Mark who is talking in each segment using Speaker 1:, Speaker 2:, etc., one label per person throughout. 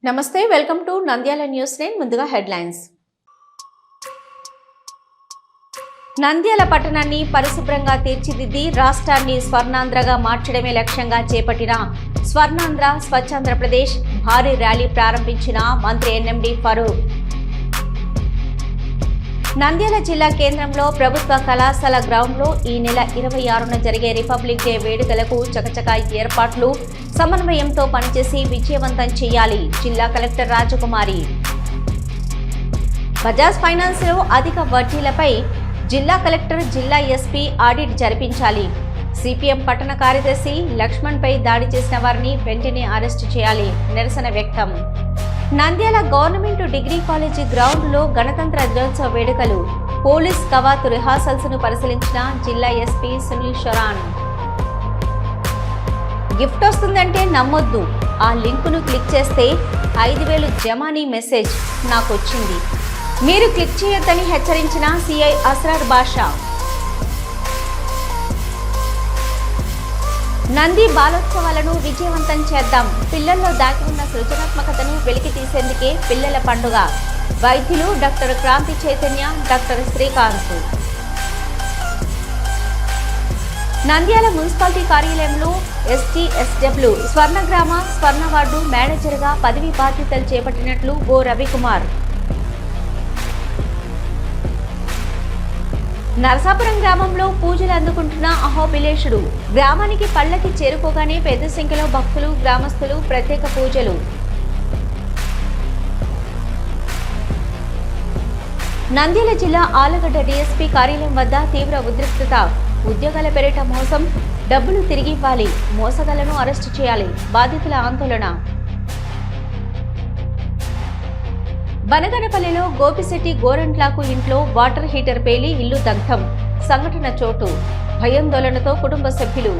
Speaker 1: నమస్తే, welcome to Nandyal news 9. ముందుగా headlines. Nandyal పట్టణాన్ని పరిశుభ్రంగా తీర్చిదిద్ది రాష్ట్రాన్ని స్వర్ణాంధ్రగా మార్చడమే లక్ష్యంగా చేపట్టిన స్వర్ణాంధ్ర స్వచ్ఛాంధ్రప్రదేశ్ భారీ ర్యాలీ ప్రారంభించిన మంత్రి ఎన్ఎండి ఫరూక్. నంద్యాల జిల్లా కేంద్రంలో ప్రభుత్వ కళాశాల గ్రౌండ్లో ఈ నెల 26న జరిగే రిపబ్లిక్ డే వేడుకలకు చకచకా ఏర్పాట్లు సమన్వయంతో పనిచేసి విజయవంతం చేయాలి. జిల్లా కలెక్టర్ రాజకుమారి. బజాజ్ ఫైనాన్స్ లో అధిక వడ్డీలపై జిల్లా కలెక్టర్, జిల్లా ఎస్పీ ఆడిట్ జరిపించాలి. సిపిఎం పట్టణ కార్యదర్శి లక్ష్మణ్ పై దాడి చేసిన వారిని వెంటనే అరెస్టు చేయాలి. నిరసన వ్యక్తం. Nandyal government degree college ground లో గణతంత్ర దినోత్సవ వేడుకలు. పోలీస్ కవాతు రిహార్సల్స్ ను పరిశీలించిన జిల్లా ఎస్పీ సునీల్ షరాన్. గిఫ్ట్ వస్తుందంటే నమ్మొద్దు, ఆ లింకును క్లిక్ చేస్తే 5,000 జమానీ మెసేజ్ నాకొచ్చింది, మీరు క్లిక్ చేయొద్దని హెచ్చరించిన సిఐ అస్రార్ బాషా. నంది బాలోత్సవాలను విజయవంతం చేద్దాం, పిల్లల్లో దాగి ఉన్న సృజనాత్మకతను వెలికి తీసేందుకే పిల్లల పండుగ. వైద్యులు doctor Kranti Chaitanya, doctor Srikanth. Nandyal municipality కార్యాలయంలో STSW స్వర్ణగ్రామ స్వర్ణ వార్డు మేనేజర్గా పదవి బాధ్యతలు చేపట్టినట్లు ఓ రవికుమార్. నరసాపురం గ్రామంలో పూజలు అందుకుంటున్న అహోబిలేషుడు. గ్రామానికి పల్లకి చేరుకోగానే పెద్ద సంఖ్యలో భక్తులు, గ్రామస్తులు ప్రత్యేక పూజలు. నంద్యాల జిల్లా ఆలగడ్డ డీఎస్పీ కార్యాలయం వద్ద తీవ్ర ఉద్రిక్తత. ఉద్యోగాల పేరిట మోసం, డబ్బులు తిరిగి ఇవ్వాలి, మోసగాళ్లను అరెస్టు చేయాలి, బాధితుల ఆందోళన. బనగనపల్లిలో గోపిశెట్టి గోరంట్లకు ఇంట్లో వాటర్ హీటర్ పేలి ఇల్లు దగ్ధం. సంఘటన చోటు. భయాందోళనతో కుటుంబ సభ్యులు.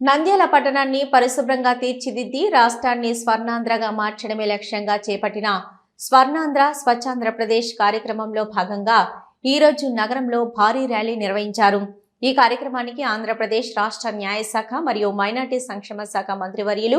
Speaker 1: నంద్యాల పట్టణాన్ని పరిశుభ్రంగా తీర్చిదిద్ది రాష్ట్రాన్ని స్వర్ణాంధ్రగా మార్చడమే లక్ష్యంగా చేపట్టిన స్వర్ణాంధ్ర స్వచ్ఛాంధ్రప్రదేశ్ కార్యక్రమంలో భాగంగా ఈరోజు నగరంలో భారీ ర్యాలీ నిర్వహించారు. ఈ కార్యక్రమానికి ఆంధ్రప్రదేశ్ రాష్ట్ర న్యాయశాఖ మరియు మైనార్టీ సంక్షేమ శాఖ మంత్రివర్యులు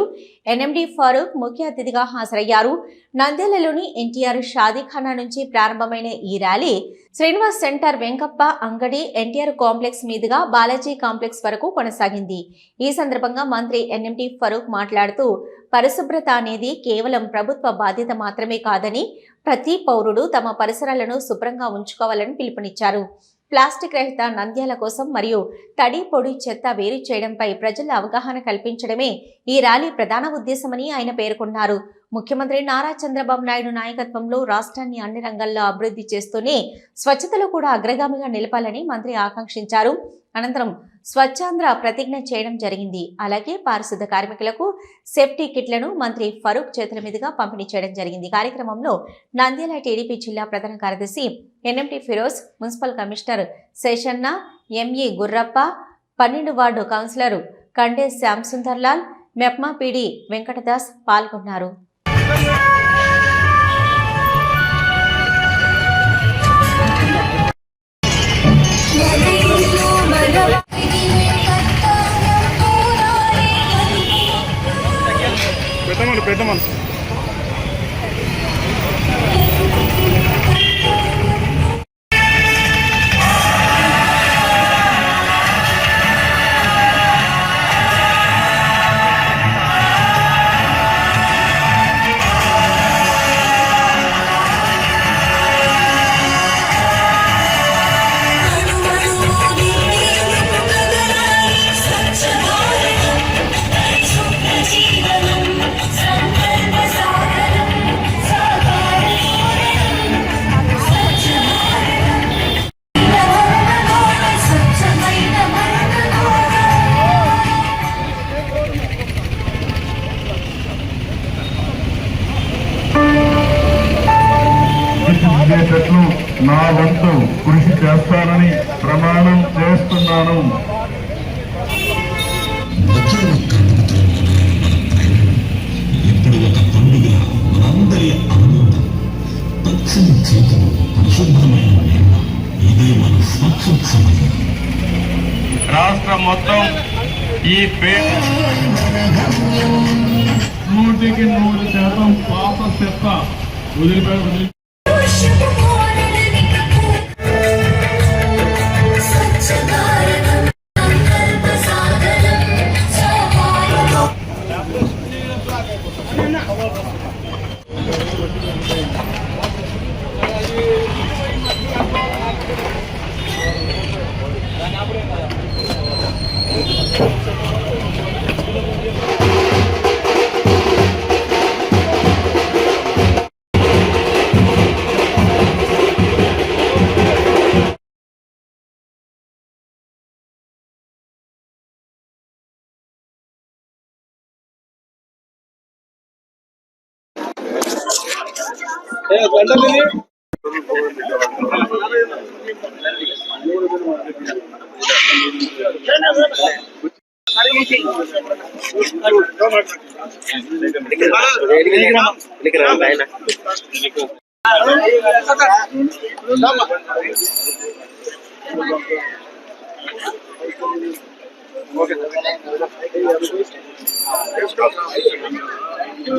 Speaker 1: ఎన్ఎండి ఫరూక్ ముఖ్య అతిథిగా హాజరయ్యారు. నంద్యాలలోని ఎన్టీఆర్ షాదీఖానా నుంచి ప్రారంభమైన ఈ ర్యాలీ శ్రీనివాస్ సెంటర్, వెంకప్ప అంగడి, ఎన్టీఆర్ కాంప్లెక్స్ మీదుగా బాలాజీ కాంప్లెక్స్ వరకు కొనసాగింది. ఈ సందర్భంగా మంత్రి ఎన్ఎండి ఫరూక్ మాట్లాడుతూ, పరిశుభ్రత అనేది కేవలం ప్రభుత్వ బాధ్యత మాత్రమే కాదని ప్రతి పౌరుడు తమ పరిసరాలను శుభ్రంగా ఉంచుకోవాలని పిలుపునిచ్చారు. ప్లాస్టిక్ రహిత నంద్యాల కోసం మరియు తడి, పొడి, చెత్త వేరు చేయడంపై ప్రజల అవగాహన కల్పించడమే ఈ ర్యాలీ ప్రధాన ఉద్దేశమని ఆయన పేర్కొన్నారు. ముఖ్యమంత్రి నారా చంద్రబాబు నాయుడు నాయకత్వంలో రాష్ట్రాన్ని అన్ని రంగాల్లో అభివృద్ధి చేస్తూనే స్వచ్ఛతలో కూడా అగ్రగామిగా నిలపాలని మంత్రి ఆకాంక్షించారు. అనంతరం స్వచ్ఛాంధ్ర ప్రతిజ్ఞ చేయడం జరిగింది. అలాగే పారిశుద్ధ కార్మికులకు సేఫ్టీ కిట్లను మంత్రి ఫరూక్ చేతుల మీదుగా పంపిణీ చేయడం జరిగింది. కార్యక్రమంలో నంద్యాల టీడీపీ జిల్లా ప్రధాన కార్యదర్శి NMT Firoz, municipal commissioner Seshanna, ME Gurrappa, 12 ward councillor Kande Shyam Sundar Lal, MEPMA PD Venkatadas పాల్గొన్నారు.
Speaker 2: పెద్దమని నా వంతు కృషి చేస్తానని ప్రమాణం చేస్తున్నాను.
Speaker 3: ఇప్పుడు ఒక పండుగ మనందరి ఆనందం. పచ్చని చేతులు, పరిశుభ్రమైన నేల, ఇదే మన స్వచ్ఛోత్సవం.
Speaker 2: రాష్ట్రం మొత్తం ఈ పేట 100% పాత చెత్త వదిలిపెట్టి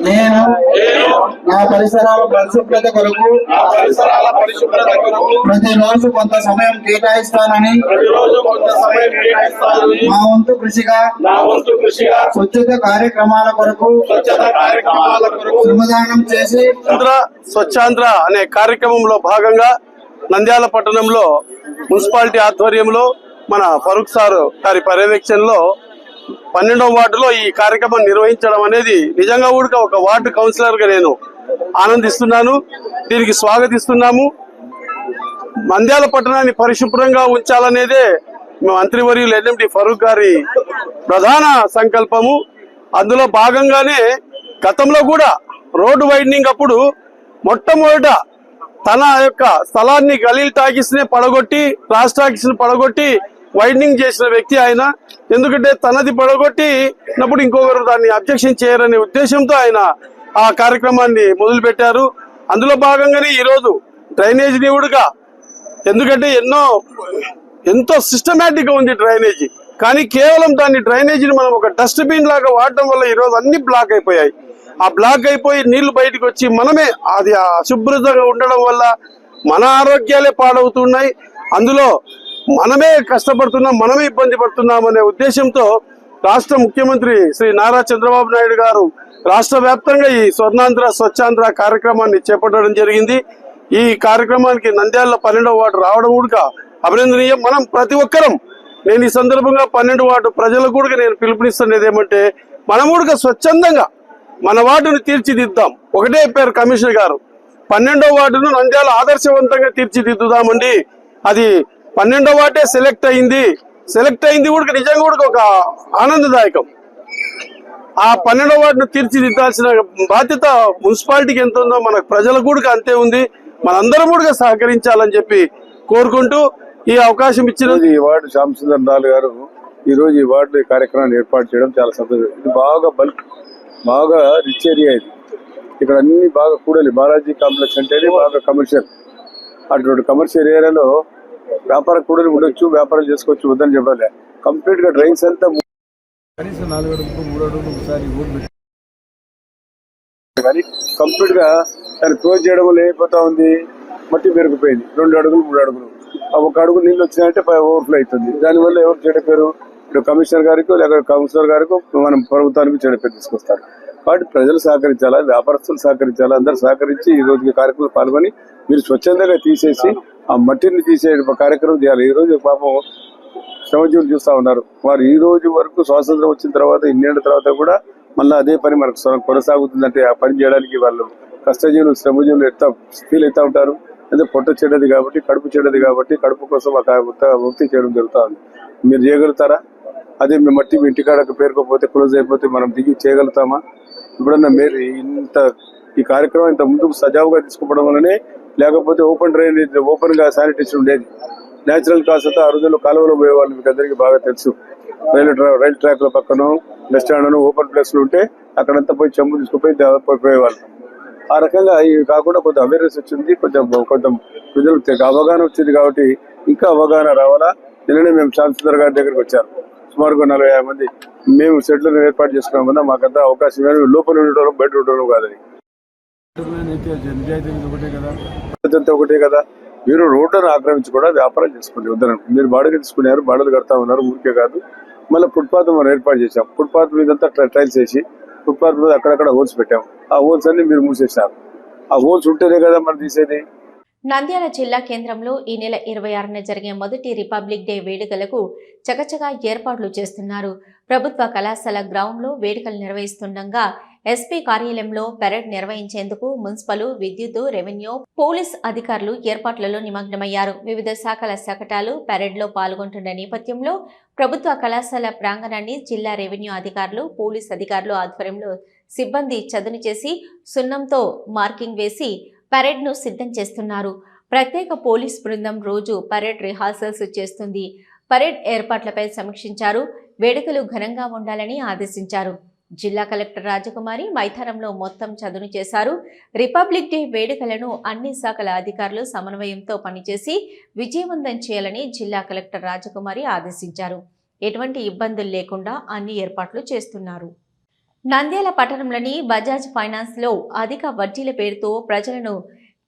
Speaker 4: నేను నా పరిసరాల పరిశుభ్రత కొరకు ప్రతిరోజు కొంత సమయం కేటాయిస్తానని మా వంతు కృషిగా స్వచ్ఛత కార్యక్రమాల కొరకు శ్రమదానం చేసి
Speaker 5: స్వచ్ఛాంధ్ర అనే కార్యక్రమంలో భాగంగా నంద్యాల పట్టణంలో మున్సిపాలిటీ ఆధ్వర్యంలో మన ఫరూక్ సార్ గారి పర్యవేక్షణలో 12వ వార్డులో ఈ కార్యక్రమం నిర్వహించడం అనేది నిజంగా కూడా ఒక వార్డు కౌన్సిలర్ గా నేను ఆనందిస్తున్నాను. దీనికి స్వాగతిస్తున్నాము. నంద్యాల పట్టణాన్ని పరిశుభ్రంగా ఉంచాలనేదే మంత్రివర్యులు ఎన్ఎండి ఫరూక్ గారి ప్రధాన సంకల్పము. అందులో భాగంగానే గతంలో కూడా రోడ్డు వైడనింగ్ అప్పుడు మొట్టమొదట తన యొక్క స్థలాన్ని ఖలీల్ టాకీస్ నే పడగొట్టి రాజ్ టాకీస్ ని పడగొట్టి వైడనింగ్ చేసిన వ్యక్తి ఆయన. ఎందుకంటే తనది పడగొట్టినప్పుడు ఇంకొకరు దాన్ని అబ్జెక్షన్ చేయరనే ఉద్దేశంతో ఆయన ఆ కార్యక్రమాన్ని మొదలు పెట్టారు. అందులో భాగంగానే ఈరోజు డ్రైనేజ్ నివుడుగా, ఎందుకంటే ఎంతో సిస్టమేటిక్ గా ఉంది డ్రైనేజీ, కానీ కేవలం దాన్ని డ్రైనేజీని మనం ఒక డస్ట్బిన్ లాగా వాడటం వల్ల ఈరోజు అన్ని బ్లాక్ అయిపోయాయి. ఆ బ్లాక్ అయిపోయి నీళ్లు బయటకు వచ్చి మనమే అది అశుభ్రతగా ఉండడం వల్ల మన ఆరోగ్యాలే పాడవుతున్నాయి. అందులో మనమే కష్టపడుతున్నాం, మనమే ఇబ్బంది పడుతున్నాం అనే ఉద్దేశంతో రాష్ట్ర ముఖ్యమంత్రి శ్రీ నారా చంద్రబాబు నాయుడు గారు రాష్ట్ర వ్యాప్తంగా ఈ స్వర్ణాంధ్ర స్వచ్ఛాంధ్ర కార్యక్రమాన్ని చేపట్టడం జరిగింది. ఈ కార్యక్రమానికి నంద్యాలలో 12వ వార్డు రావడం కూడా అభినందనీయం. మనం ప్రతి ఒక్కరం, నేను ఈ సందర్భంగా 12వ వార్డు ప్రజలకు కూడా నేను పిలుపునిస్తున్నది ఏమంటే, మనం కూడా స్వచ్ఛందంగా మన వార్డును తీర్చిదిద్దాం. ఒకటే చెప్పారు కమిషనర్ గారు, 12వ వార్డును నంద్యాల ఆదర్శవంతంగా తీర్చిదిద్దుదామండి. అది 12వ వార్డే సెలెక్ట్ అయింది కూడా నిజంగా కూడా ఒక ఆనందదాయకం. ఆ 12వ వార్డును తీర్చిదిద్దాల్సిన బాధ్యత మున్సిపాలిటీకి ఎంత ఉందో మన ప్రజలకు కూడా అంతే ఉంది. మనందరం కూడా సహకరించాలని చెప్పి కోరుకుంటూ ఈ అవకాశం ఇచ్చిన
Speaker 6: ఈ వార్డు శ్యామసుందర్ లాల్ గారు ఈ రోజు ఈ వార్డు కార్యక్రమాన్ని ఏర్పాటు చేయడం చాలా సంతోషం. ఇది బాగా బల్క్, బాగా రిచ్ ఏరియా. ఇది ఇక్కడ అన్ని బాగా కూడలి బాలాజీ కాంప్లెక్స్ అంటే బాగా కమర్షియల్. అటువంటి కమర్షియల్ ఏరియాలో వ్యాపార కూడలి ఉండొచ్చు, వ్యాపారం చేసుకోవచ్చు, వద్దని చెప్పాలి. కంప్లీట్ గా డ్రైన్స్ అంతా కనీసం 4 అడుగులు 3 అడుగులు ఒకసారి కానీ కంప్లీట్ గా దాన్ని క్లోజ్ చేయడం వల్ల ఏమైపోతా ఉంది, మట్టి పెరిగిపోయింది. 2 అడుగులు 3 అడుగులు, ఒక అడుగు నీళ్ళు వచ్చినాయంటే ఓవర్ఫ్లో అవుతుంది. దానివల్ల ఎవరు చెడ్డ పేరు, ఇప్పుడు కమిషనర్ గారికి లేక కౌన్సిలర్ గారికి మనం ప్రభుత్వానికి చెడ్డ పేరు తీసుకొస్తారు. కాబట్టి ప్రజలు సహకరించాలా, వ్యాపారస్తులు సహకరించాలా, అందరూ సహకరించి ఈ రోజు కార్యక్రమంలో పాల్గొని మీరు స్వచ్ఛందంగా తీసేసి ఆ మట్టిని తీసే కార్యక్రమం చేయాలి. ఈ రోజు పాపం శ్రమజీవులు చూస్తా ఉన్నారు. వారు ఈ రోజు వరకు స్వాతంత్రం వచ్చిన తర్వాత ఇన్నేళ్ల తర్వాత కూడా మళ్ళీ అదే పని మనకు కొనసాగుతుందంటే ఆ పని చేయడానికి వాళ్ళు కష్టజీవులు శ్రమజీవులు ఎంత ఫీల్ అవుతా ఉంటారు. అంటే పొట్ట చెడ్డది కాబట్టి, కడుపు చెడ్డది కాబట్టి, కడుపు కోసం ముక్తి చేయడం జరుగుతుంది. మీరు చేయగలుగుతారా? అదే మీ మట్టి మీ ఇంటికాడ పేరుకోపోతే క్లోజ్ అయిపోతే మనం దిగి చేయగలుగుతామా? ఇప్పుడన్నా మీరు ఈ కార్యక్రమం ఇంత ముందుకు సజావుగా తీసుకోవడం వల్లనే, లేకపోతే ఓపెన్ డ్రైనేజ్ ఓపెన్ గా శానిటేషన్ ఉండేది. నేచురల్ కాస్ట్ ఆ రోజుల్లో కాలువలో పోయేవాళ్ళు, మీకు అందరికీ బాగా తెలుసు. రైల్ ట్రాక్ పక్కన బస్ స్టాండ్ ఓపెన్ ప్లేస్లు ఉంటే అక్కడంతా పోయి చెంబు తీసుకుపోయి పోయేవాళ్ళు. ఆ రకంగా ఇవి కాకుండా కొంత అవేర్నెస్ వచ్చింది, కొంచెం ప్రజలకు అవగాహన వచ్చింది. కాబట్టి ఇంకా అవగాహన రావాలా. నిన్ననే మేము శ్యామసుందర్ గారి దగ్గరికి వచ్చారు. సుమారుగా 40-50 మంది మేము సెట్లను ఏర్పాటు చేసుకున్నాం కదా, మాకంతా అవకాశం కానీ లోపల ఉండడం బయట ఉండడం కాదని. నిజాయితీ ఒకటే కదా, మీరు రోడ్లను ఆక్రమించి కూడా వ్యాపారం చేసుకోండి వద్దన. మీరు బాడలు తీసుకున్నారు, బాడలు కడతా ఉన్నారు, ఊరికే కాదు. మళ్ళీ ఫుట్పాత్ మనం ఏర్పాటు చేసాం. ఫుట్పాత్ మీదంతా టైల్స్ వేసి ఫుట్పాత్ మీద అక్కడక్కడ హోల్స్ పెట్టాం. ఆ హోల్స్ అన్ని మీరు మూసేసారు. ఆ హోల్స్ ఉంటేనే కదా మనం తీసేది.
Speaker 1: నంద్యాల జిల్లా కేంద్రంలో ఈ నెల 26న జరిగే మొదటి రిపబ్లిక్ డే వేడుకలకు చకచకా ఏర్పాట్లు చేస్తున్నారు. ప్రభుత్వ కళాశాల గ్రౌండ్లో వేడుకలు నిర్వహిస్తుండగా ఎస్పీ కార్యాలయంలో పెరేడ్ నిర్వహించేందుకు మున్సిపల్, విద్యుత్, రెవెన్యూ, పోలీస్ అధికారులు ఏర్పాట్లలో నిమగ్నమయ్యారు. వివిధ శాఖల శకటాలు పెరేడ్లో పాల్గొంటున్న నేపథ్యంలో ప్రభుత్వ కళాశాల ప్రాంగణాన్ని జిల్లా రెవెన్యూ అధికారులు, పోలీస్ అధికారులు ఆధ్వర్యంలో సిబ్బంది చదును చేసి సున్నంతో మార్కింగ్ వేసి పరేడ్ను సిద్ధం చేస్తున్నారు. ప్రత్యేక పోలీస్ బృందం రోజు పరేడ్ రిహార్సల్స్ చేస్తుంది. పరేడ్ ఏర్పాట్లపై సమీక్షించారు. వేడుకలు ఘనంగా ఉండాలని ఆదేశించారు. జిల్లా కలెక్టర్ రాజకుమారి మైదానంలో మొత్తం చదును చేశారు. రిపబ్లిక్ డే వేడుకలను అన్ని శాఖల అధికారులు సమన్వయంతో పనిచేసి విజయవంతం చేయాలని జిల్లా కలెక్టర్ రాజకుమారి ఆదేశించారు. ఎటువంటి ఇబ్బందులు లేకుండా అన్ని ఏర్పాట్లు చేస్తున్నారు. నంద్యాల పట్టణంలోని బజాజ్ ఫైనాన్స్ లో అధిక వడ్డీల పేరుతో ప్రజలను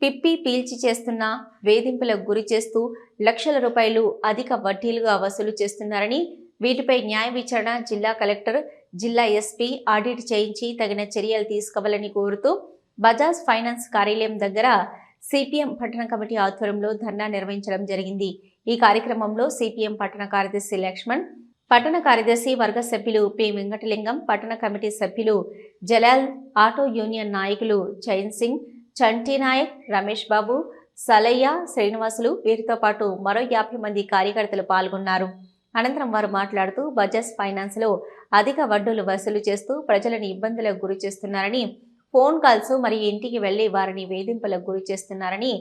Speaker 1: పిప్పి పీల్చి చేస్తున్న, వేధింపులకు గురి చేస్తూ లక్షల రూపాయలు అధిక వడ్డీలుగా వసూలు చేస్తున్నారని, వీటిపై న్యాయ విచారణ జిల్లా కలెక్టర్, జిల్లా ఎస్పీ ఆడిట్ చేయించి తగిన చర్యలు తీసుకోవాలని కోరుతూ బజాజ్ ఫైనాన్స్ కార్యాలయం దగ్గర సిపిఎం పట్టణ కమిటీ ఆధ్వర్యంలో ధర్నా నిర్వహించడం జరిగింది. ఈ కార్యక్రమంలో సిపిఎం పట్టణ కార్యదర్శి లక్ష్మణ్, పట్టణ కార్యదర్శి వర్గ సభ్యులు పి వెంకటలింగం, పట్టణ కమిటీ సభ్యులు జలాల్, ఆటో యూనియన్ నాయకులు చైన్ సింగ్, చంటి నాయక్, రమేష్ బాబు, సలయ్య, శ్రీనివాసులు, వీరితో పాటు మరో 50 మంది కార్యకర్తలు పాల్గొన్నారు. అనంతరం వారు మాట్లాడుతూ బజాజ్ ఫైనాన్స్ లో అధిక వడ్డీలు వసూలు చేస్తూ ప్రజలను ఇబ్బందులకు గురి చేస్తున్నారని, ఫోన్ కాల్స్ మరియు ఇంటికి వెళ్లి వారిని వేధింపులకు గురి చేస్తున్నారని,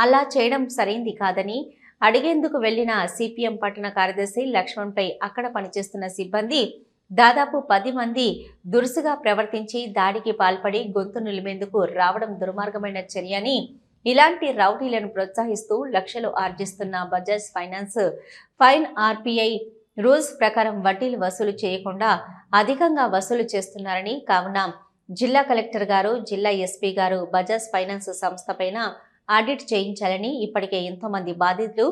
Speaker 1: అలా చేయడం సరైంది కాదని అడిగేందుకు వెళ్లిన సిపిఎం పట్టణ కార్యదర్శి లక్ష్మణ్పై అక్కడ పనిచేస్తున్న సిబ్బంది దాదాపు 10 మంది దురుసుగా ప్రవర్తించి దాడికి పాల్పడి గొంతు నిలిమేందుకు రావడం దుర్మార్గమైన చర్య అని, ఇలాంటి రౌడీలను ప్రోత్సహిస్తూ లక్షలు ఆర్జిస్తున్న బజాజ్ ఫైనాన్స్ ఫైన్ ఆర్పిఐ రూల్స్ ప్రకారం వడ్డీలు వసూలు చేయకుండా అధికంగా వసూలు చేస్తున్నారని, కావున జిల్లా కలెక్టర్ గారు, జిల్లా ఎస్పీ గారు బజాజ్ ఫైనాన్స్ సంస్థ పైన ఆడిట్ చేయించాలని, ఇప్పటికే ఎంతో మంది బాధితులు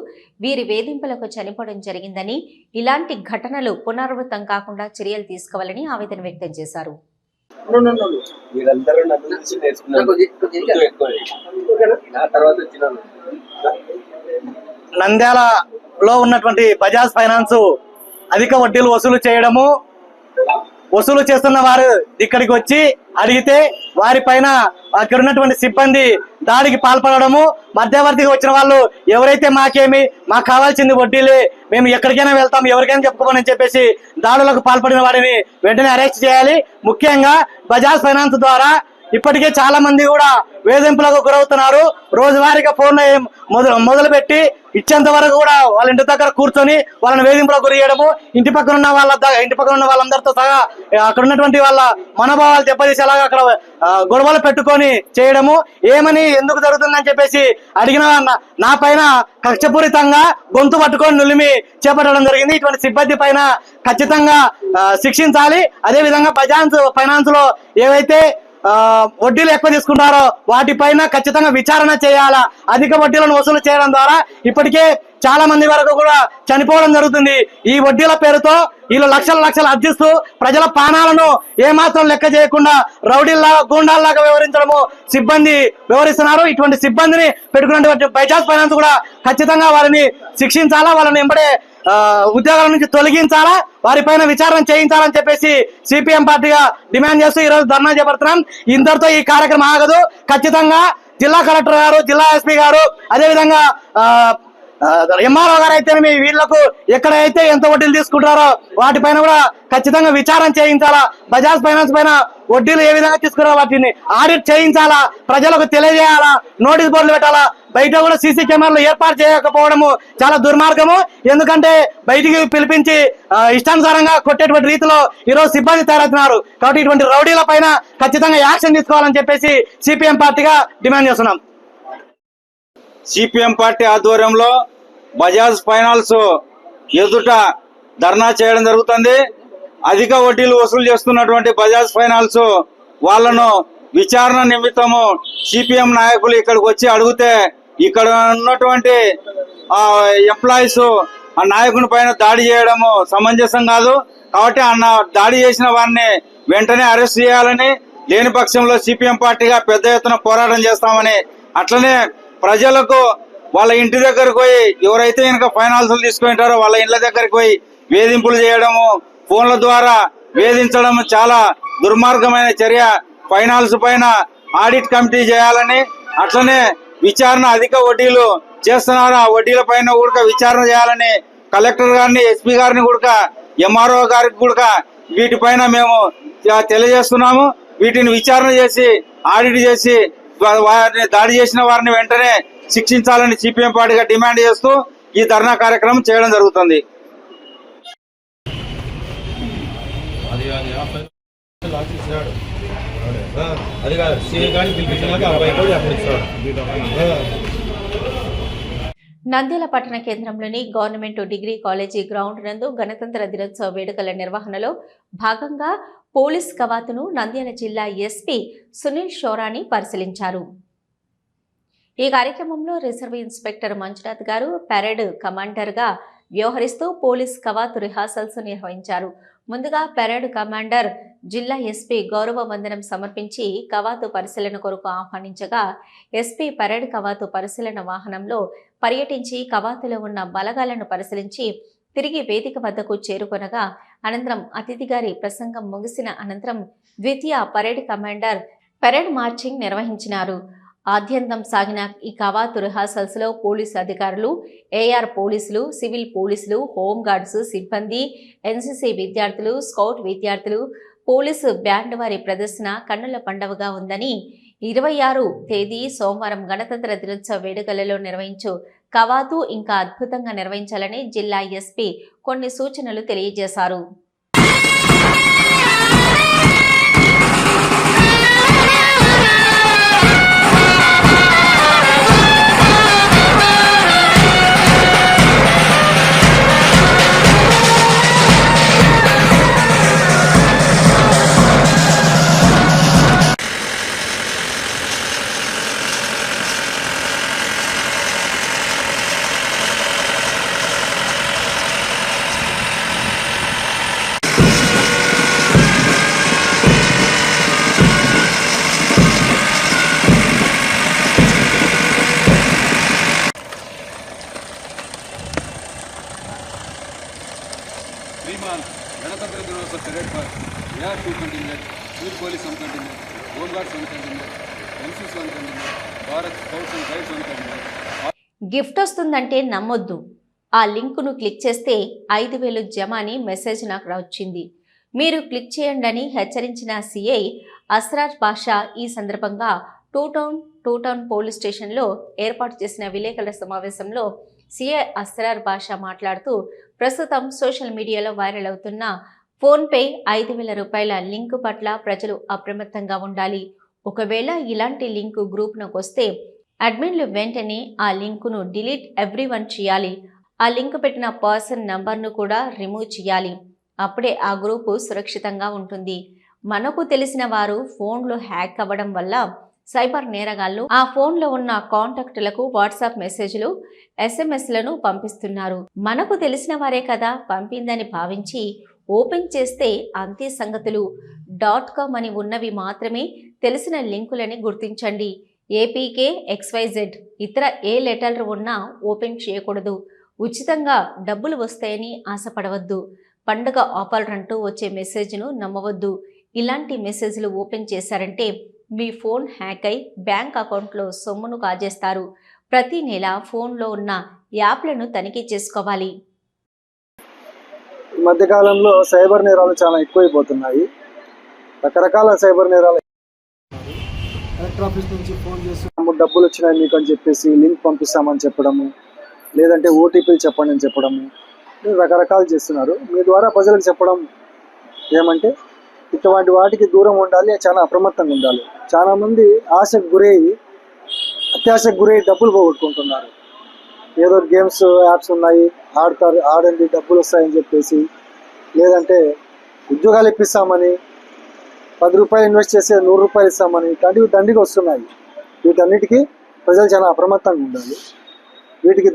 Speaker 1: వీరి వేధింపులకు చనిపోవడం జరిగిందని, ఇలాంటి ఘటనలు పునరావృతం కాకుండా చర్యలు తీసుకోవాలని ఆవేదన వ్యక్తం చేశారు.
Speaker 7: నంద్యాలలో ఉన్నటువంటి బజాజ్ ఫైనాన్స్ అధిక వడ్డీలు వసూలు చేస్తున్న వారు ఇక్కడికి వచ్చి అడిగితే వారిపైన అక్కడ ఉన్నటువంటి సిబ్బంది దాడికి పాల్పడము, మధ్యవర్తిగా వచ్చిన వాళ్ళు ఎవరైతే మాకు కావాల్సింది వడ్డీలే, మేము ఎక్కడికైనా వెళ్తాం, ఎవరికైనా చెప్పుకోమని చెప్పేసి దాడులకు పాల్పడిన వారిని వెంటనే అరెస్ట్ చేయాలి. ముఖ్యంగా బజాజ్ ఫైనాన్స్ ద్వారా ఇప్పటికే చాలా మంది కూడా వేధింపులకు గురవుతున్నారు. రోజువారీగా ఫోన్లో మొదలుపెట్టి ఇచ్చేంత వరకు కూడా వాళ్ళ ఇంటి దగ్గర కూర్చొని వాళ్ళని వేధింపులకు గురి చేయడము, ఇంటి పక్కన ఉన్న వాళ్ళందరితో సహా అక్కడ ఉన్నటువంటి వాళ్ళ మనోభావాలు దెబ్బతీసేలాగా అక్కడ గొడవలు పెట్టుకొని చేయడము, ఏమని ఎందుకు జరుగుతుందని చెప్పేసి అడిగిన నా పైన కక్షపూరితంగా గొంతు పట్టుకొని నులిమి చేపట్టడం జరిగింది. ఇటువంటి సిబ్బంది పైన ఖచ్చితంగా శిక్షించాలి. అదేవిధంగా బజాజ్ ఫైనాన్స్ లో ఏవైతే వడ్డీలు ఎక్కువ తీసుకుంటారో వాటిపైన ఖచ్చితంగా విచారణ చేయాలా. అధిక వడ్డీలను వసూలు చేయడం ద్వారా ఇప్పటికే చాలా మంది వరకు కూడా చనిపోవడం జరుగుతుంది. ఈ వడ్డీల పేరుతో వీళ్ళు లక్షలు అర్జిస్తూ ప్రజల ప్రాణాలను ఏమాత్రం లెక్క చేయకుండా రౌడీల్లాగా, గూండాల్లాగా సిబ్బంది వ్యవహరిస్తున్నారు. ఇటువంటి సిబ్బందిని పెట్టుకున్నటువంటి బజాజ్ ఫైనాన్స్ కూడా ఖచ్చితంగా వారిని శిక్షించాలా, వాళ్ళని ఎంబడే ఉద్యోగాల నుంచి తొలగించాలా, వారిపైన విచారణ చేయించాలని చెప్పేసి సిపిఎం పార్టీగా డిమాండ్ చేస్తూ ఈరోజు ధర్నా చేపడుతున్నాం. ఇంతటితో ఈ కార్యక్రమం ఆగదు. ఖచ్చితంగా జిల్లా కలెక్టర్ గారు, జిల్లా ఎస్పీ గారు, అదేవిధంగా ఎంఆర్ఓ గారు అయితే వీళ్లకు ఎక్కడైతే ఎంత వడ్డీలు తీసుకుంటారో వాటిపైన కూడా ఖచ్చితంగా విచారణ చేయించాలా. బజాజ్ ఫైనాన్స్ పైన వడ్డీలు ఏ విధంగా తీసుకున్నారో వాటిని ఆడిట్ చేయించాలా, ప్రజలకు తెలియజేయాలా, నోటీస్ బోర్డులు పెట్టాలా. బయట కూడా సీసీ కెమెరాలు ఏర్పాటు చేయకపోవడము చాలా దుర్మార్గము. ఎందుకంటే బయటికి పిలిపించి ఇష్టానుసారంగా కొట్టేటువంటి రీతిలో ఈరోజు సిబ్బంది తయారవుతున్నారు. కాబట్టి ఇటువంటి రౌడీల పైన ఖచ్చితంగా యాక్షన్ తీసుకోవాలని చెప్పేసి సిపిఎం పార్టీగా డిమాండ్ చేస్తున్నాం.
Speaker 8: సిపిఎం పార్టీ ఆధ్వర్యంలో బజాజ్ ఫైనాన్స్ ఎదుట ధర్నా చేయడం జరుగుతుంది. అధిక వడ్డీలు వసూలు చేస్తున్నటువంటి బజాజ్ ఫైనాన్స్ వాళ్ళను విచారణ నిమిత్తము సిపిఎం నాయకులు ఇక్కడికి వచ్చి అడిగితే ఇక్కడ ఉన్నటువంటి ఎంప్లాయీస్ ఆ నాయకుని పైన దాడి చేయడము సమంజసం కాదు. కాబట్టి దాడి చేసిన వారిని వెంటనే అరెస్ట్ చేయాలని, లేని పక్షంలో సిపిఎం పార్టీగా పెద్ద ఎత్తున పోరాటం చేస్తామని, అట్లనే ప్రజలకు వాళ్ళ ఇంటి దగ్గరకు పోయి ఎవరైతే కనుక ఫైనాన్సులు తీసుకుంటారో వాళ్ళ ఇండ్ల దగ్గరికి పోయి వేధింపులు చేయడము, ఫోన్ల ద్వారా వేధించడం చాలా దుర్మార్గమైన చర్య. ఫైనాన్స్ పైన ఆడిట్ కమిటీ చేయాలని, అట్లనే విచారణ అధిక వడ్డీలు చేస్తున్నారు ఆ వడ్డీల పైన కూడా విచారణ చేయాలని కలెక్టర్ గారిని, ఎస్పీ గారిని కూడా, ఎంఆర్ఓ గారికి కూడా వీటిపైన మేము తెలియజేస్తున్నాము. వీటిని విచారణ చేసి ఆడిట్ చేసి వారిని దాడి చేసిన వారిని వెంటనే శిక్షించాలని సిపిఎం పార్టీగా డిమాండ్ చేస్తూ ఈ ధర్నా కార్యక్రమం చేయడం జరుగుతుంది.
Speaker 1: నంద్యాల పట్టణ కేంద్రంలోని గవర్నమెంట్ డిగ్రీ కాలేజీ గ్రౌండ్ నందు గణతంత్ర దినోత్సవ వేడుకల నిర్వహణలో భాగంగా పోలీస్ కవాతును నంద్యాల జిల్లా ఎస్పీ సునీల్ షోరాని పరిశీలించారు. ఈ కార్యక్రమంలో రిజర్వ్ ఇన్స్పెక్టర్ మంజునాథ్ గారు పెరేడ్ కమాండర్గా వ్యవహరిస్తూ పోలీస్ కవాతు రిహార్సల్స్ నిర్వహించారు. ముందుగా పెరేడ్ కమాండర్ జిల్లా ఎస్పీ గౌరవ వందనం సమర్పించి కవాతు పరిశీలన కొరకు ఆహ్వానించగా ఎస్పీ పెరేడ్ కవాతు పరిశీలన వాహనంలో పర్యటించి కవాతులో ఉన్న బలగాలను పరిశీలించి తిరిగి వేదిక వద్దకు చేరుకొనగా అనంతరం అతిథి గారి ప్రసంగం ముగిసిన అనంతరం ద్వితీయ పరేడ్ కమాండర్ పెరేడ్ మార్చింగ్ నిర్వహించినారు. ఆద్యంతం సాగిన ఈ కవాతు రిహార్సల్స్ లో పోలీసు అధికారులు, ఏఆర్ పోలీసులు, సివిల్ పోలీసులు, హోంగార్డ్స్ సిబ్బంది, ఎన్సీసీ విద్యార్థులు, స్కౌట్ విద్యార్థులు, పోలీసు బ్యాండ్ వారి ప్రదర్శన కన్నుల పండువగా ఉందని 26 తేదీ సోమవారం గణతంత్ర దినోత్సవ వేడుకలలో నిర్వహించు కవాతు ఇంకా అద్భుతంగా నిర్వహించాలని జిల్లా ఎస్పీ కొన్ని సూచనలు తెలియజేశారు.
Speaker 9: गणतंत्र दिनोत्सव परेड पर AR 2 contingent, civil police 1 contingent, home guards 1 contingent, NCC 1 contingent, Bharat scouts and guides 1 contingent.
Speaker 1: Gift వస్తుందంటే నమ్మొద్దు. ఆ లింకును క్లిక్ చేస్తే 5000 జమ అని మెసేజ్ నాకు వచ్చింది. మీరు క్లిక్ చేయండి అని హెచ్చరించిన సిఐ అస్రార్ బాషా ఈ సందర్భంగా టూ టౌన్ పోలీస్ స్టేషన్లో ఏర్పాటు చేసిన విలేకరుల సమావేశంలో సిఐ అస్రార్ బాషా మాట్లాడుతూ ప్రస్తుతం సోషల్ మీడియాలో వైరల్ అవుతున్న ఫోన్పే 5000 రూపాయల లింకు పట్ల ప్రజలు అప్రమత్తంగా ఉండాలి. ఒకవేళ ఇలాంటి లింకు గ్రూప్నకు వస్తే అడ్మిన్లు వెంటనే ఆ లింకును డిలీట్ ఎవ్రీవన్ చేయాలి. ఆ లింకు పెట్టిన పర్సన్ నంబర్ను కూడా రిమూవ్ చేయాలి. అప్పుడే ఆ గ్రూపు సురక్షితంగా ఉంటుంది. మనకు తెలిసిన వారు ఫోన్లు హ్యాక్ అవ్వడం వల్ల సైబర్ నేరగాళ్లు ఆ ఫోన్లో ఉన్న కాంటాక్టులకు వాట్సాప్ మెసేజ్లు, ఎస్ఎంఎస్లను పంపిస్తున్నారు. మనకు తెలిసిన వారే కదా పంపిందని భావించి ఓపెన్ చేస్తే అంతే సంగతులు. .com అని ఉన్నవి మాత్రమే తెలిసిన లింకులని గుర్తించండి. ఏపీకే XYZ ఇతర ఏ లెటర్లు ఉన్నా ఓపెన్ చేయకూడదు. ఉచితంగా డబ్బులు వస్తాయని ఆశపడవద్దు. పండుగ ఆఫర్ అంటూ వచ్చే మెసేజ్ను నమ్మవద్దు. ఇలాంటి మెసేజ్లు ఓపెన్ చేశారంటే మీ ఫోన్ హ్యాక్ అయి బ్యాంక్ అకౌంట్లో సొమ్మును కాజేస్తారు. ప్రతి నెల ఫోన్లో ఉన్న యాప్లను తనిఖీ చేసుకోవాలి.
Speaker 10: ఈ మధ్యకాలంలో సైబర్ నేరాలు చాలా ఎక్కువైపోతున్నాయి. రకరకాల సైబర్ నేరాలు. కలెక్టర్ ఆఫీస్ నుంచి ఫోన్ చేసి డబ్బులు వచ్చినాయి మీకు అని చెప్పేసి లింక్ పంపిస్తామని చెప్పడము, లేదంటే ఓటీపీలు చెప్పండి అని చెప్పడము, రకరకాలు చేస్తున్నారు. మీ ద్వారా ప్రజలకు చెప్పడం ఏమంటే ఇటువంటి వాటికి దూరం ఉండాలి, చాలా అప్రమత్తంగా ఉండాలి. చాలామంది ఆశకు గురై, అత్యాశకు గురై డబ్బులు పోగొట్టుకుంటున్నారు. ఏదో గేమ్స్ యాప్స్ ఉన్నాయి, ఆడండి డబ్బులు వస్తాయని చెప్పేసి, లేదంటే ఉద్యోగాలు ఇప్పిస్తామని, 10 రూపాయలు ఇన్వెస్ట్ చేస్తే 100 రూపాయలు ఇస్తామని, ఇట్లాంటివి దండిగా వస్తున్నాయి. వీటన్నిటికీ ప్రజలు చాలా అప్రమత్తంగా ఉండాలి. వీటికి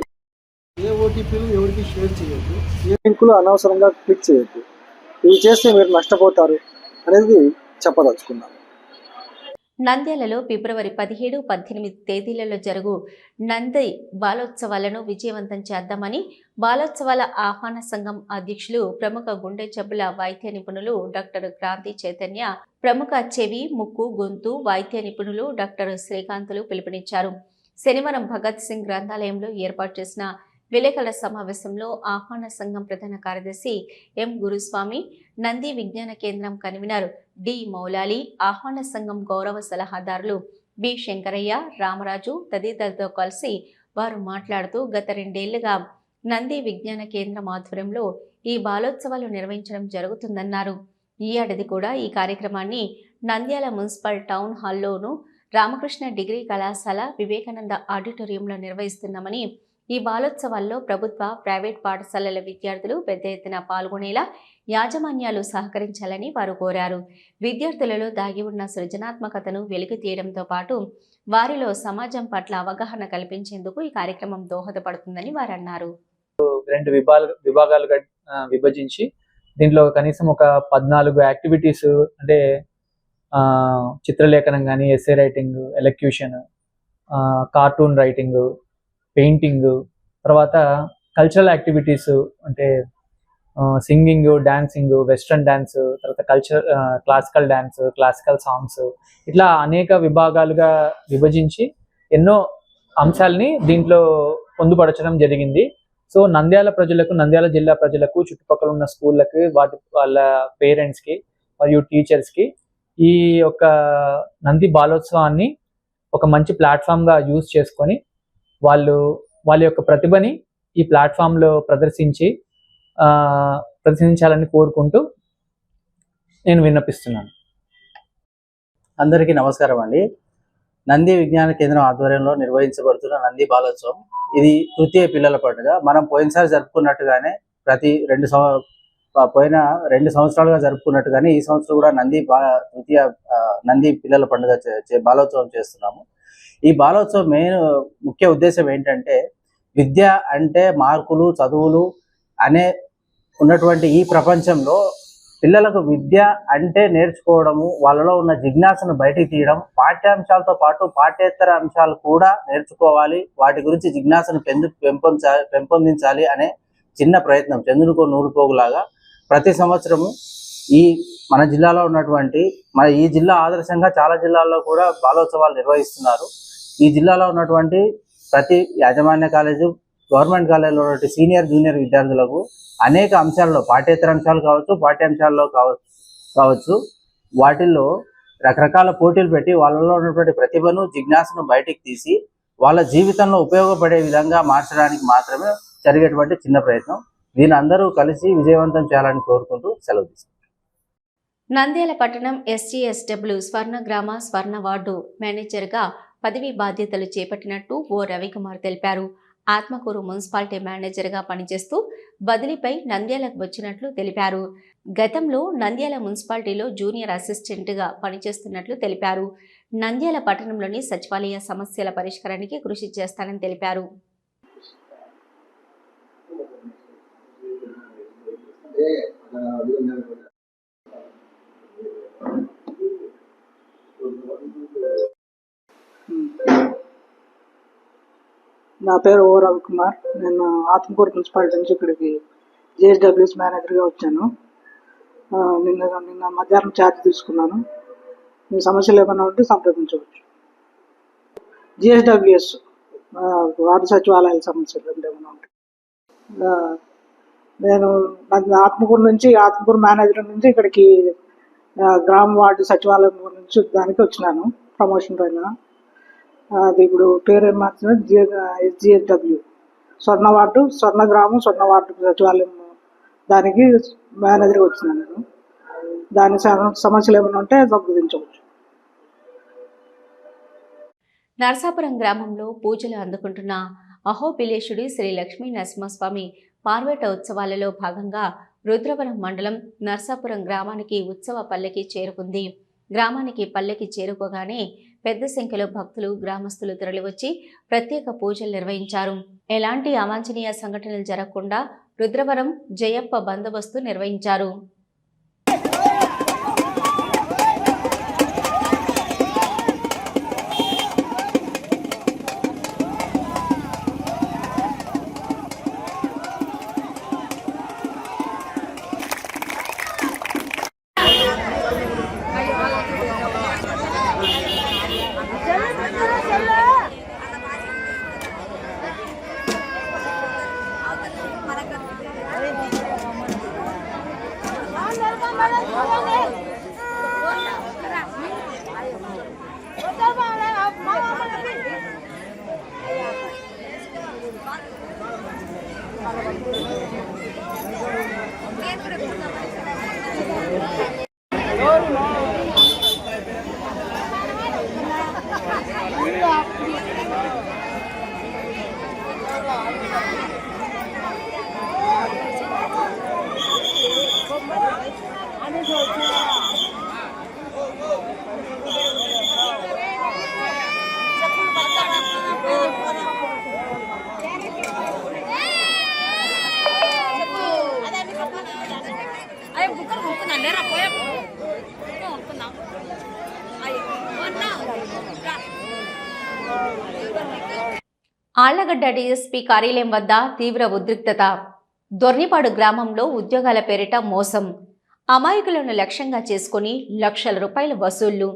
Speaker 10: ఏ ఓటీపీలు ఎవరికి షేర్ చేయొద్దు, ఏ లింకులు అనవసరంగా క్లిక్ చేయొద్దు. ఇవి చేస్తే మీరు నష్టపోతారు అనేది చెప్పదలుచుకున్నాను.
Speaker 1: నంద్యాలలో ఫిబ్రవరి 17, 18 తేదీలలో జరుగు నంది బాలోత్సవాలను విజయవంతం చేద్దామని బాలోత్సవాల ఆహ్వాన సంఘం అధ్యక్షులు, ప్రముఖ గుండె జబ్బుల వైద్య నిపుణులు డాక్టర్ క్రాంతి చైతన్య, ప్రముఖ చెవి, ముక్కు, గొంతు వైద్య నిపుణులు డాక్టర్ శ్రీకాంతులు పిలుపునిచ్చారు. శనివారం భగత్ సింగ్ గ్రంథాలయంలో ఏర్పాటు చేసిన విలేకరుల సమావేశంలో ఆహ్వాన సంఘం ప్రధాన కార్యదర్శి ఎం గురుస్వామి, నంది విజ్ఞాన కేంద్రం కన్వీనర్ డి మౌలాలి, ఆహ్వాన సంఘం గౌరవ సలహాదారులు బి శంకరయ్య, రామరాజు తదితరులతో కలిసి వారు మాట్లాడుతూ గత 2 ఏళ్లుగా నంది విజ్ఞాన కేంద్రం ఆధ్వర్యంలో ఈ బాలోత్సవాలు నిర్వహించడం జరుగుతుందన్నారు. ఈ ఏడాది కూడా ఈ కార్యక్రమాన్ని నంద్యాల మున్సిపల్ టౌన్ హాల్లోను, రామకృష్ణ డిగ్రీ కళాశాల, వివేకానంద ఆడిటోరియంలో నిర్వహిస్తున్నామని, ఈ బాలోత్సవాల్లో ప్రభుత్వ, ప్రైవేట్ పాఠశాలల విద్యార్థులు పెద్ద ఎత్తున పాల్గొనేలా యాజమాన్యాలు సహకరించాలని వారు కోరారు. విద్యార్థులలో దాగి ఉన్న సృజనాత్మకతను వెలికి తీయడంతో పాటు వారిలో సమాజం పట్ల అవగాహన కల్పించేందుకు ఈ కార్యక్రమం దోహదపడుతుందని వారు అన్నారు.
Speaker 11: 2 విభాగాలుగా విభజించి దీంట్లో కనీసం ఒక 14 యాక్టివిటీస్, అంటే చిత్రలేఖనం కానీ, essay writing, elocution, cartoon writing, painting, తర్వాత కల్చరల్ యాక్టివిటీస్ అంటే సింగింగ్, డాన్సింగ్, వెస్ట్రన్ డాన్స్, తర్వాత క్లాసికల్ డాన్స్, క్లాసికల్ సాంగ్స్, ఇట్లా అనేక విభాగాలుగా విభజించి ఎన్నో అంశాలని దీంట్లో పొందుపరచడం జరిగింది. సో నంద్యాల ప్రజలకు, నంద్యాల జిల్లా ప్రజలకు, చుట్టుపక్కల ఉన్న స్కూళ్ళకి, వాళ్ళ పేరెంట్స్కి మరియు టీచర్స్కి ఈ యొక్క నంది బాలోత్సవాన్ని ఒక మంచి ప్లాట్ఫామ్గా యూజ్ చేసుకొని వాళ్ళ యొక్క ప్రతిభని ఈ ప్లాట్ఫామ్లో ప్రదర్శించాలని కోరుకుంటూ నేను విన్నపిస్తున్నాను.
Speaker 12: అందరికీ నమస్కారం అండి. నంది విజ్ఞాన కేంద్రం ఆధ్వర్యంలో నిర్వహించబడుతున్న నంది బాలోత్సవం ఇది తృతీయ పిల్లల పండుగ. మనం పోయినసారి జరుపుకున్నట్టుగానే పోయిన 2 సంవత్సరాలుగా జరుపుకున్నట్టుగానే ఈ సంవత్సరం కూడా తృతీయ నంది పిల్లల పండుగ బాలోత్సవం చేస్తున్నాము. ఈ బాలోత్సవం ముఖ్య ఉద్దేశం ఏంటంటే, విద్య అంటే మార్కులు, చదువులు అనే ఉన్నటువంటి ఈ ప్రపంచంలో పిల్లలకు విద్య అంటే నేర్చుకోవడము, వాళ్ళలో ఉన్న జిజ్ఞాసను బయటికి తీయడం, పాఠ్యాంశాలతో పాటు పాఠ్యేతర అంశాలు కూడా నేర్చుకోవాలి, వాటి గురించి జిజ్ఞాసను పెంపొందించాలి అనే చిన్న ప్రయత్నం, చంద్రునికో నూలుపోగులాగా ప్రతి సంవత్సరము మన జిల్లాలో ఉన్నటువంటి, ఈ జిల్లా ఆదర్శంగా చాలా జిల్లాల్లో కూడా బాలోత్సవాలు నిర్వహిస్తున్నారు. ఈ జిల్లాలో ఉన్నటువంటి ప్రతి యాజమాన్య కాలేజు, గవర్నమెంట్ కాలేజీలో ఉన్నటువంటి సీనియర్, జూనియర్ విద్యార్థులకు అనేక అంశాల్లో, పాఠ్యేతర అంశాలు కావచ్చు, పాఠ్యాంశాల్లో కావచ్చు, వాటిల్లో రకరకాల పోటీలు పెట్టి వాళ్ళలో ఉన్నటువంటి ప్రతిభను, జిజ్ఞాసను బయటికి తీసి వాళ్ళ జీవితంలో ఉపయోగపడే విధంగా మార్చడానికి మాత్రమే జరిగేటువంటి చిన్న ప్రయత్నం. దీన్ని అందరూ కలిసి విజయవంతం చేయాలని కోరుకుంటూ సెలవు తీసుకుంటాం.
Speaker 1: నంద్యాల పట్టణం SGSW స్వర్ణ గ్రామ స్వర్ణ వార్డు మేనేజర్గా పదవి బాధ్యతలు చేపట్టినట్టు ఓ రవికుమార్ తెలిపారు. ఆత్మకూరు మున్సిపాలిటీ మేనేజర్గా పనిచేస్తూ బదిలీపై నంద్యాలకు వచ్చినట్లు తెలిపారు. గతంలో నంద్యాల మున్సిపాలిటీలో జూనియర్ అసిస్టెంట్గా పనిచేస్తున్నట్లు తెలిపారు. నంద్యాల పట్టణంలోని సచివాలయ సమస్యల పరిష్కారానికి కృషి చేస్తానని తెలిపారు.
Speaker 13: నా పేరు ఓ రవికుమార్. నేను ఆత్మకూరు మున్సిపాలిటీ నుంచి ఇక్కడికి JSWS మేనేజర్గా వచ్చాను. నిన్న మధ్యాహ్నం ఛార్జ్ తీసుకున్నాను. మీ సమస్యలు ఏమైనా ఉంటే సంప్రదించవచ్చు. JSWS వార్డు సచివాలయాల సమస్యలు ఏమైనా ఉంటాయి. నేను ఆత్మకూరు మేనేజర్ నుంచి ఇక్కడికి గ్రామ వార్డు సచివాలయం నుంచి దానికి వచ్చినాను ప్రమోషన్ పైన. అది ఇప్పుడు పేరు ఏం మార్చిన SGSW స్వర్ణ వార్డు, స్వర్ణ గ్రామం, స్వర్ణ వార్డు సచివాలయం, దానికి మేనేజర్గా వచ్చినాను నేను. దాని సమస్యలు ఏమైనా ఉంటే సంప్రదించవచ్చు.
Speaker 1: నరసాపురం గ్రామంలో పూజలు అందుకుంటున్న అహోబిలేశుడి శ్రీ లక్ష్మీ నరసింహస్వామి పార్వేట ఉత్సవాలలో భాగంగా రుద్రవరం మండలం నర్సాపురం గ్రామానికి ఉత్సవ పల్లెకి చేరుకుంది. గ్రామానికి పల్లెకి చేరుకోగానే పెద్ద సంఖ్యలో భక్తులు గ్రామస్తులు తరలివచ్చి ప్రత్యేక పూజలు నిర్వహించారు. ఎలాంటి అవాంఛనీయ సంఘటనలు జరగకుండా రుద్రవరం జయప్ప బందోబస్తు నిర్వహించారు. ఆళ్లగడ్డ డీఎస్పీ కార్యాలయం వద్ద తీవ్ర ఉద్రిక్తత. దొర్నిపాడు గ్రామంలో ఉద్యోగాల పేరిట మోసం. అమాయకులను లక్ష్యంగా చేసుకుని లక్షల రూపాయల వసూళ్లు.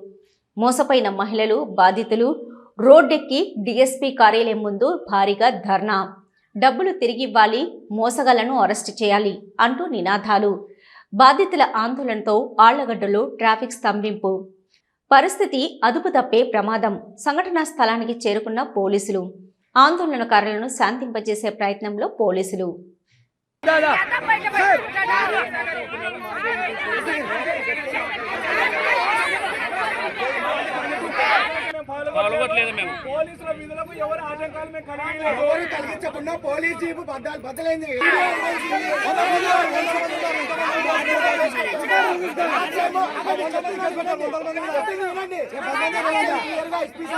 Speaker 1: మోసపోయిన మహిళలు బాధితులు రోడ్డెక్కి డీఎస్పీ కార్యాలయం ముందు భారీగా ధర్నా. డబ్బులు తిరిగివ్వాలి, మోసగాళ్లను అరెస్టు చేయాలి అంటూ నినాదాలు. బాధితుల ఆందోళనతో ఆళ్లగడ్డలో ట్రాఫిక్ స్తంభింపు. పరిస్థితి అదుపు తప్పే ప్రమాదం. సంఘటనా స్థలానికి చేరుకున్న పోలీసులు. ఆందోళనకారులను శాంతింపజేసే ప్రయత్నంలో పోలీసులు.
Speaker 14: పోలీసుల విధులకు ఎవరు ఆటంకాలు కలిగించకుండా పోలీస్ జీపు బద్దలైంది.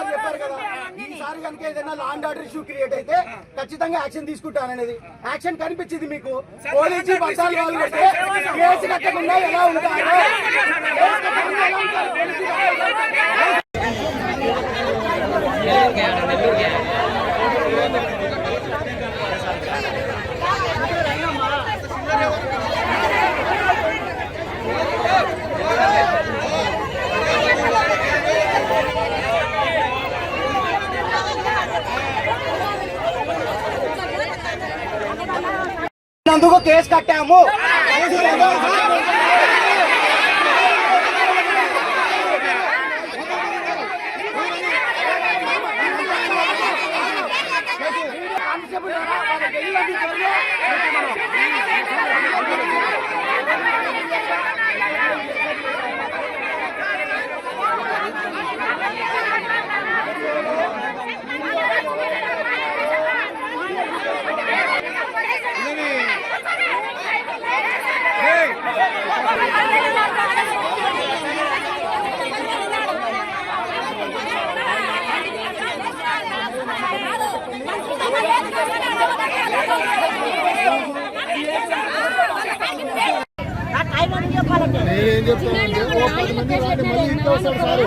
Speaker 14: చెప్పారు కదా, ఈసారి కనుక ఏదైనా law and order issue create అయితే ఖచ్చితంగా యాక్షన్ తీసుకుంటాననేది. యాక్షన్ కనిపించింది మీకు. పోలీస్ జీప్ అద్దాలు పాల్గొంటే కేసు కట్టకుండా ఎలా ఉంటారు? అందుకు కేసు కట్టాము. నేనేం చెప్తానంటే 10 మంది 20 మంది ఇంట్లో వస్తారు సారు.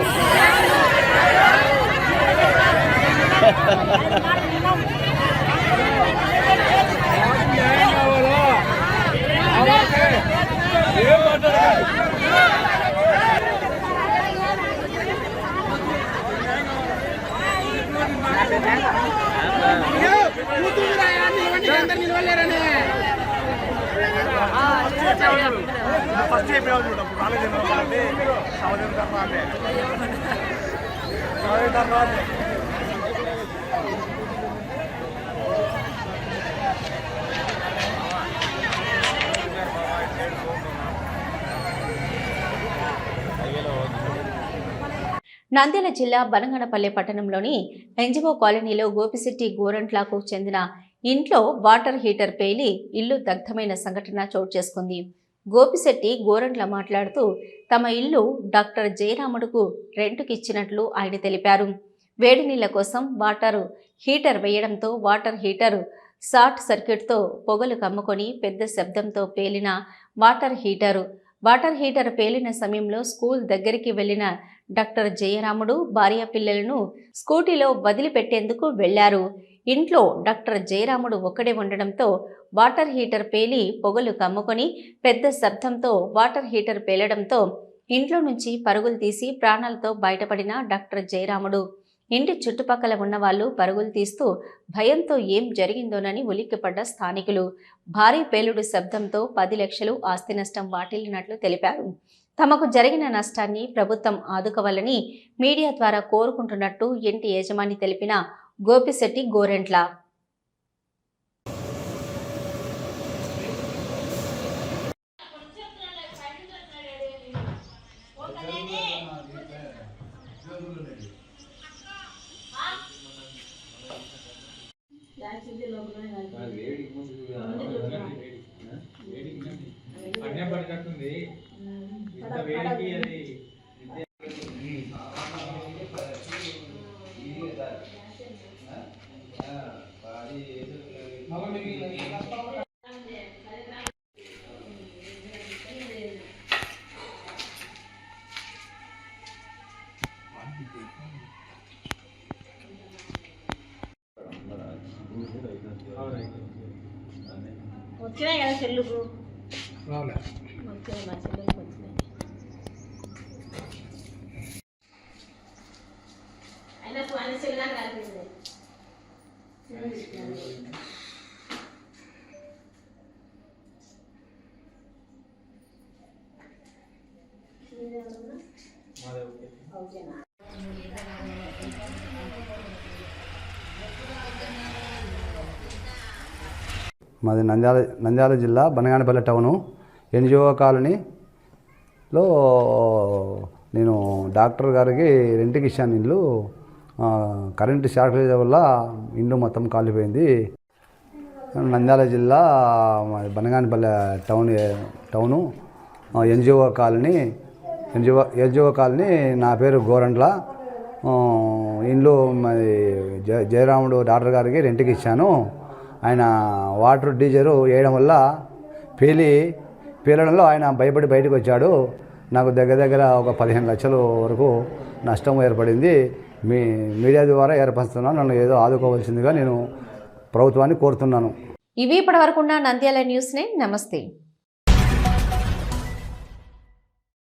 Speaker 14: ఏం మాట్లాడాలి? అందరు నిలవలేరనే ఫస్ట్ చెప్పేవాళ్ళు చూడప్పుడు కాలేజీ సంవత్సరం తర్వాత
Speaker 1: నంద్యాల జిల్లా బనగనపల్లె పట్టణంలోని ఎన్జిఓ కాలనీలో గోపిశెట్టి గోరంట్లకు చెందిన ఇంట్లో వాటర్ హీటర్ పేలి ఇల్లు దగ్ధమైన సంఘటన చోటు చేసుకుంది. గోపిశెట్టి గోరంట్ల మాట్లాడుతూ తమ ఇల్లు డాక్టర్ జయరాముడుకు రెంటుకిచ్చినట్లు ఆయన తెలిపారు. వేడి నీళ్ల కోసం వాటర్ హీటర్ వేయడంతో వాటర్ హీటర్ షార్ట్ సర్క్యూట్తో పొగలు కమ్ముకొని పెద్ద శబ్దంతో పేలిన వాటర్ హీటర్ పేలిన సమయంలో స్కూల్ దగ్గరికి వెళ్లిన డాక్టర్ జయరాముడు భార్య పిల్లలను స్కూటీలో వదిలిపెట్టేందుకు వెళ్లారు. ఇంట్లో డాక్టర్ జయరాముడు ఒక్కడే ఉండడంతో వాటర్ హీటర్ పేలి పొగలు కమ్ముకొని పెద్ద శబ్దంతో వాటర్ హీటర్ పేలడంతో ఇంట్లో నుంచి పరుగులు తీసి ప్రాణాలతో బయటపడిన డాక్టర్ జయరాముడు ఇంటి చుట్టుపక్కల ఉన్న వాళ్ళు పరుగులు తీస్తూ భయంతో ఏం జరిగిందోనని ఉలిక్కిపడ్డ స్థానికులు. భారీ పేలుడు శబ్దంతో 10 లక్షలు ఆస్తి నష్టం వాటిల్లినట్లు తెలిపారు. తమకు జరిగిన నష్టాన్ని ప్రభుత్వం ఆదుకోవాలని మీడియా ద్వారా కోరుకుంటున్నట్టు ఇంటి యజమాని తెలిపిన గోపిశెట్టి గోరెంట్ల.
Speaker 15: వచ్చినాయి కదా చెల్లుకు వచ్చినాయి మా చెల్లుకు వచ్చినాయి. అయినా అన్ని చెల్లా కలిపింది. ఓకేనా
Speaker 16: మాది నంద్యాల జిల్లా బనగానపల్లె టౌను ఎన్జిఓ కాలనీలో నేను డాక్టర్ గారికి రెంట్కి ఇచ్చాను ఇల్లు. కరెంటు షార్టేజ్ వల్ల ఇల్లు మొత్తం కాలిపోయింది. నంద్యాల జిల్లా బనగానపల్లె టౌను ఎన్జిఓ కాలనీ నా పేరు గోరంట్ల. ఇల్లు మరి జయరాముడు డాక్టర్ గారికి రెంట్కి ఇచ్చాను. ఆయన వాటర్ డీజర్ వేయడం వల్ల పేలడంలో ఆయన భయపడి బయటకు వచ్చాడు. నాకు దగ్గర ఒక 15 లక్షల వరకు నష్టం ఏర్పడింది. మీడియా ద్వారా ఏర్పరుస్తున్నాను. నన్ను ఏదో ఆదుకోవాల్సిందిగా నేను ప్రభుత్వాన్ని కోరుతున్నాను.
Speaker 1: ఇవి ఇప్పటివరకు నంద్యాల న్యూస్. నమస్తే.